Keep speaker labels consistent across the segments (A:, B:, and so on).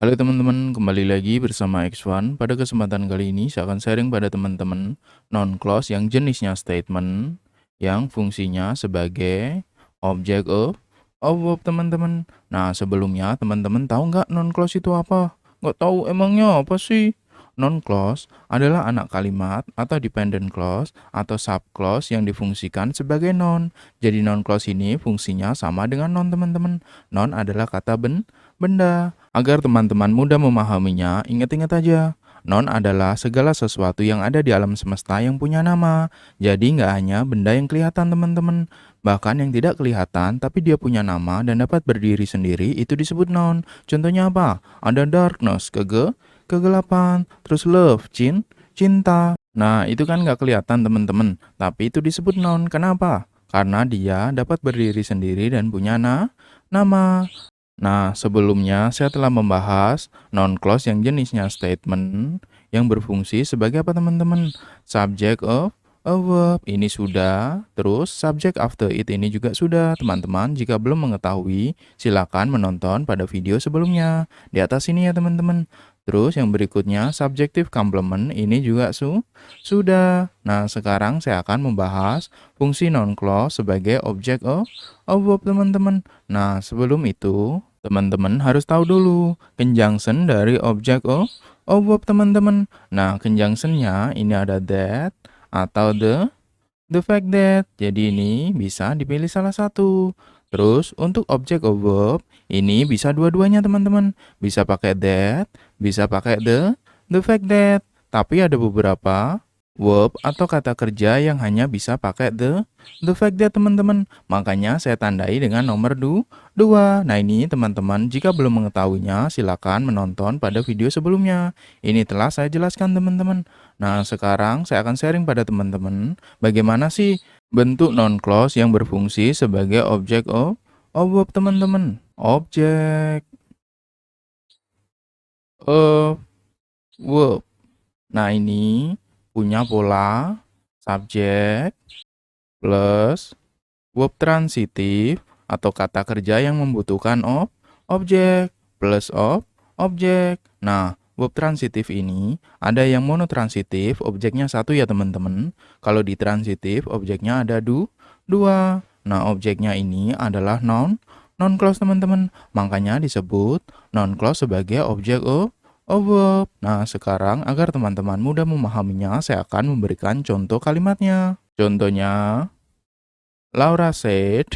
A: Halo teman-teman, kembali lagi bersama X1. Pada kesempatan kali ini saya akan sharing pada teman-teman non-clause yang jenisnya statement, yang fungsinya sebagai object of verb teman-teman. Nah sebelumnya teman-teman tahu nggak non-clause itu apa? Nggak tahu emangnya apa sih? Non-clause adalah anak kalimat atau dependent clause atau subclause yang difungsikan sebagai noun. Jadi non-clause ini fungsinya sama dengan noun teman-teman. Noun adalah kata benda. Agar teman-teman mudah memahaminya, ingat-ingat aja. Non adalah segala sesuatu yang ada di alam semesta yang punya nama. Jadi nggak hanya benda yang kelihatan teman-teman. Bahkan yang tidak kelihatan tapi dia punya nama dan dapat berdiri sendiri itu disebut noun. Contohnya apa? Ada darkness, kegelapan. Terus love, cinta. Nah itu kan nggak kelihatan teman-teman. Tapi itu disebut noun. Kenapa? Karena dia dapat berdiri sendiri dan punya nama. Nah, sebelumnya saya telah membahas non-clause yang jenisnya statement yang berfungsi sebagai apa teman-teman? Subject of a verb ini sudah, terus subject after it ini juga sudah. Teman-teman, jika belum mengetahui, silakan menonton pada video sebelumnya. Di atas ini ya teman-teman. Terus yang berikutnya subjective complement ini juga sudah. Nah, sekarang saya akan membahas fungsi non-clause sebagai object of verb teman-teman. Nah, sebelum itu, teman-teman harus tahu dulu conjunction dari object of verb teman-teman. Nah, conjunctionnya ini ada that atau the fact that. Jadi ini bisa dipilih salah satu. Terus untuk object of verb ini bisa dua-duanya teman-teman. Bisa pakai that, bisa pakai the fact that. Tapi ada beberapa verb atau kata kerja yang hanya bisa pakai the fact that teman-teman. Makanya saya tandai dengan nomor 2. Nah ini teman-teman jika belum mengetahuinya silakan menonton pada video sebelumnya. Ini telah saya jelaskan teman-teman. Nah sekarang saya akan sharing pada teman-teman bagaimana sih bentuk non-clause yang berfungsi sebagai object of verb teman-teman. Object of verb. Nah ini punya pola subjek plus verb transitif atau kata kerja yang membutuhkan objek plus objek. Nah, verb transitif ini ada yang monotransitif, objeknya satu ya teman-teman. Kalau di transitif, objeknya ada dua. Nah, objeknya ini adalah non-clause teman-teman. Makanya disebut non-clause sebagai objek of verb. Nah, sekarang agar teman-teman mudah memahaminya, saya akan memberikan contoh kalimatnya. Contohnya, Laura said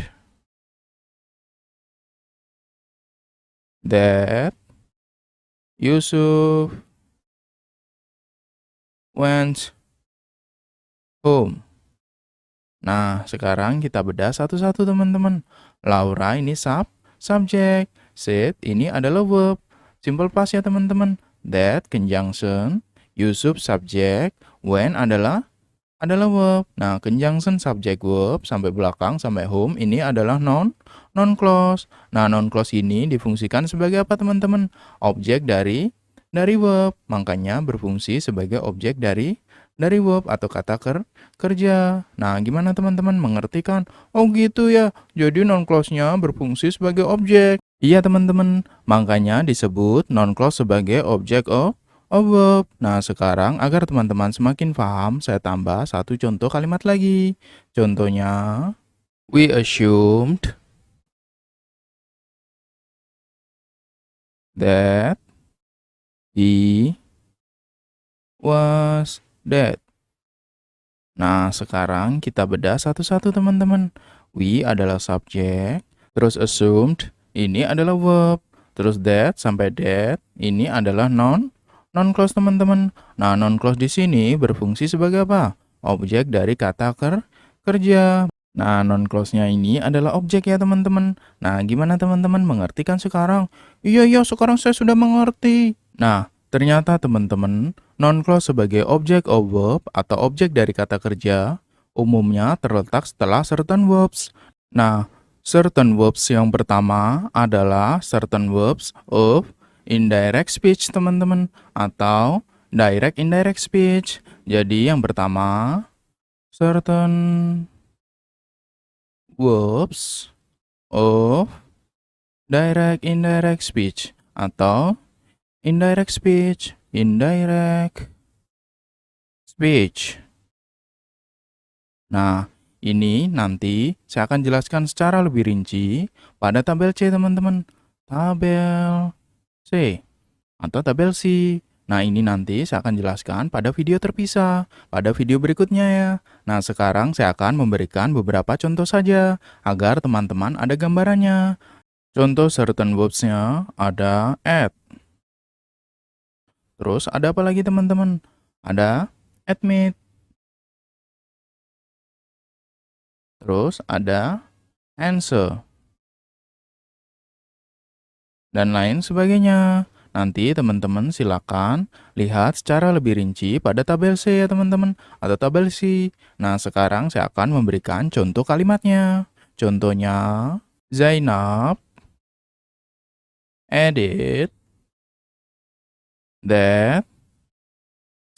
A: that Yusuf went home. Nah, sekarang kita bedah satu-satu teman-teman. Laura ini subjek, said ini adalah verb. Simple past ya teman-teman. That conjunction, Yusuf subjek, when adalah verb. Nah, conjunction subject verb sampai belakang sampai home ini adalah non clause. Nah, non clause ini difungsikan sebagai apa teman-teman? Objek dari verb. Makanya berfungsi sebagai objek dari verb atau kata kerja. Nah, gimana teman-teman mengerti kan? Oh gitu ya. Jadi non clause-nya berfungsi sebagai objek. Iya teman-teman. Makanya disebut non clause sebagai objek of verb. Nah, sekarang agar teman-teman semakin paham, saya tambah satu contoh kalimat lagi. Contohnya, we assumed that he was dead. Nah, sekarang kita bedah satu-satu teman-teman. We adalah subjek, terus assumed ini adalah verb, terus that sampai that ini adalah non clause teman-teman. Nah, non clause di sini berfungsi sebagai apa? Objek dari kata kerja. Nah, non clause-nya ini adalah objek ya teman-teman. Nah, gimana teman-teman mengerti kan sekarang? Iya, sekarang saya sudah mengerti. Nah, ternyata teman-teman, non-clause sebagai objek of verb atau objek dari kata kerja umumnya terletak setelah certain verbs. Nah, certain verbs yang pertama adalah certain verbs of indirect speech teman-teman atau direct indirect speech. Jadi yang pertama, certain verbs of direct indirect speech atau indirect speech, indirect speech. Nah, ini nanti saya akan jelaskan secara lebih rinci pada tabel C, teman-teman. Tabel C atau tabel C. Nah, ini nanti saya akan jelaskan pada video terpisah, pada video berikutnya ya. Nah, sekarang saya akan memberikan beberapa contoh saja, agar teman-teman ada gambarannya. Contoh certain verbs-nya ada at. Terus ada apa lagi teman-teman? Ada admit. Terus ada answer. Dan lain sebagainya. Nanti teman-teman silakan lihat secara lebih rinci pada tabel C ya teman-teman, atau tabel C. Nah, sekarang saya akan memberikan contoh kalimatnya. Contohnya, Zainab edit that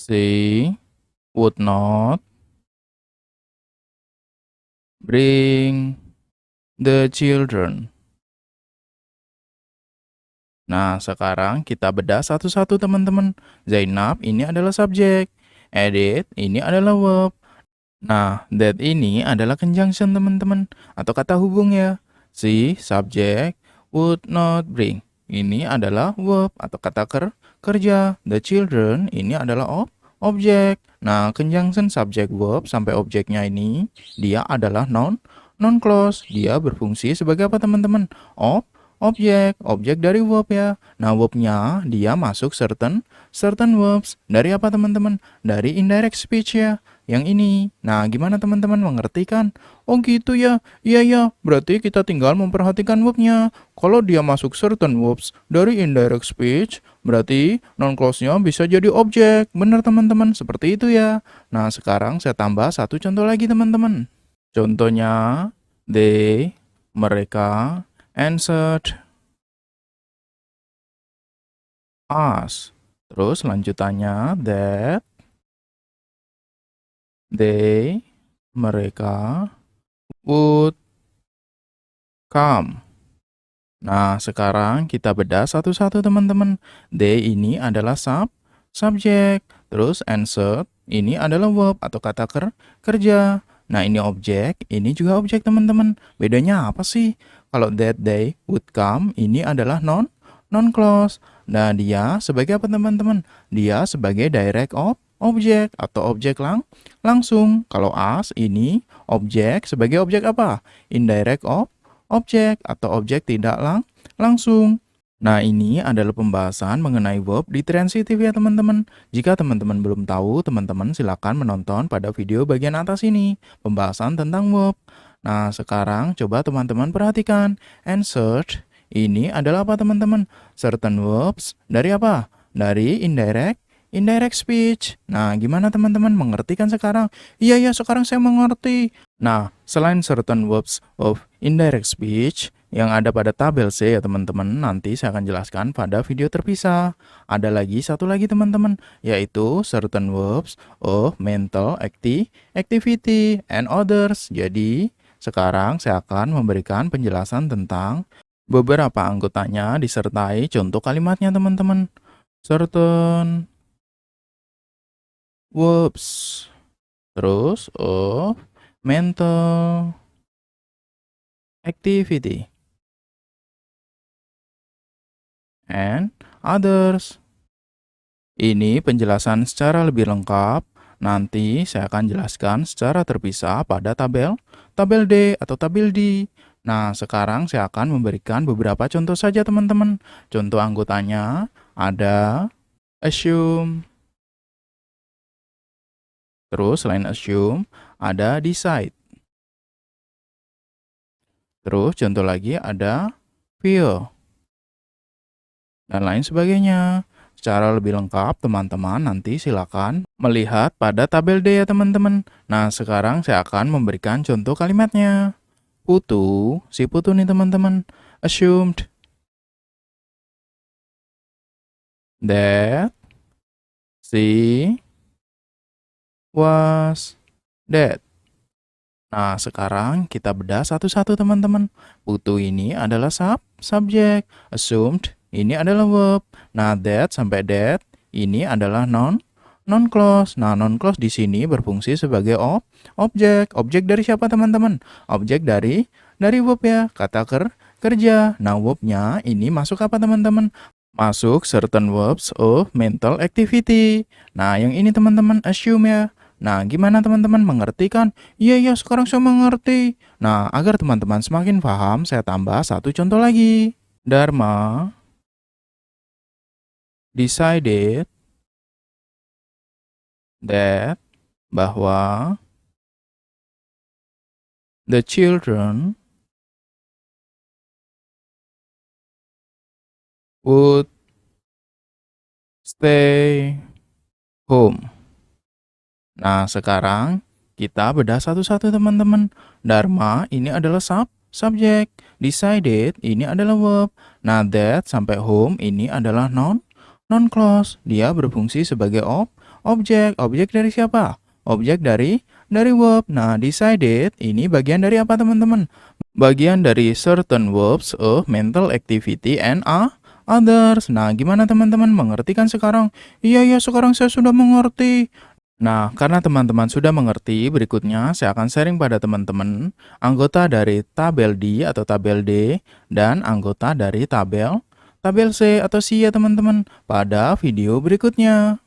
A: she would not bring the children. Nah, sekarang kita bedah satu-satu teman-teman. Zainab ini adalah subjek. Edit ini adalah verb. Nah, that ini adalah conjunction teman-teman, atau kata hubung ya. Si, subjek, would not bring. Ini adalah verb atau kata kerja. The children ini adalah objek. Nah, conjunction subject verb sampai objeknya ini, dia adalah non clause. Dia berfungsi sebagai apa teman-teman? Objek dari verb ya. Nah, verbnya dia masuk certain verbs. Dari apa teman-teman? Dari indirect speech ya, yang ini. Nah, gimana teman-teman, mengerti kan? Oh gitu ya. Iya ya, berarti kita tinggal memperhatikan verbnya. Kalau dia masuk certain verbs dari indirect speech, berarti non clause-nya bisa jadi objek. Benar teman-teman, seperti itu ya. Nah, sekarang saya tambah satu contoh lagi teman-teman. Contohnya, they, mereka, answered us. Terus lanjutannya that they, mereka, would come. Nah, sekarang kita bedah satu-satu teman-teman. They ini adalah subjek. Terus answered ini adalah verb atau kata kerja. Nah, ini objek, ini juga objek teman-teman. Bedanya apa sih? Kalau that they would come ini adalah non clause. Nah, dia sebagai apa teman-teman? Dia sebagai direct objek atau objek langsung. Kalau us ini objek sebagai objek apa? Indirect objek atau objek tidak langsung. Nah, ini adalah pembahasan mengenai verb di transitif ya teman-teman. Jika teman-teman belum tahu, teman-teman silakan menonton pada video bagian atas ini, pembahasan tentang verb. Nah, sekarang coba teman-teman perhatikan. Answered ini adalah apa teman-teman? Certain verbs dari apa? Dari indirect speech. Nah, gimana teman-teman, mengerti kan sekarang? Iya ya, sekarang saya mengerti. Nah, selain certain verbs of indirect speech yang ada pada tabel C ya teman-teman, nanti saya akan jelaskan pada video terpisah. Ada lagi satu lagi teman-teman, yaitu certain verbs of mental activity and others. Jadi, sekarang saya akan memberikan penjelasan tentang beberapa anggotanya disertai contoh kalimatnya teman-teman. Certain verbs. Terus of mental activity and others. Ini penjelasan secara lebih lengkap. Nanti saya akan jelaskan secara terpisah pada tabel D atau tabel D. Nah, sekarang saya akan memberikan beberapa contoh saja teman-teman. Contoh anggotanya ada assume. Terus selain assume, ada decide. Terus contoh lagi ada feel. Dan lain sebagainya. Secara lebih lengkap, teman-teman nanti silakan melihat pada tabel D ya teman-teman. Nah, sekarang saya akan memberikan contoh kalimatnya. Putu, si Putu nih teman-teman, assumed that she was dead. Nah, sekarang kita bedah satu-satu teman-teman. Putu ini adalah subjek, assumed ini adalah verb. Nah, that sampai that ini adalah non-clause. Nah, non-clause di sini berfungsi sebagai objek. Objek dari siapa, teman-teman? Objek dari verb ya, kata kerja. Nah, verbnya ini masuk apa, teman-teman? Masuk certain verbs of mental activity. Nah, yang ini teman-teman assume ya. Nah, gimana teman-teman mengerti kan? Iya, sekarang saya mengerti. Nah, agar teman-teman semakin paham, saya tambah satu contoh lagi. Dharma decided that bahwa the children would stay home. Nah, sekarang kita bedah satu-satu, teman-teman. Dharma ini adalah subjek. Decided ini adalah verb. Nah, that sampai home ini adalah non-clause. Dia berfungsi sebagai objek. Objek dari siapa? Objek dari verb. Nah, decided ini bagian dari apa, teman-teman? Bagian dari certain verbs of mental activity and others. Nah, gimana teman-teman mengerti kan sekarang? Iya, sekarang saya sudah mengerti. Nah, karena teman-teman sudah mengerti, berikutnya saya akan sharing pada teman-teman anggota dari tabel D atau tabel D dan anggota dari tabel C atau C ya teman-teman pada video berikutnya.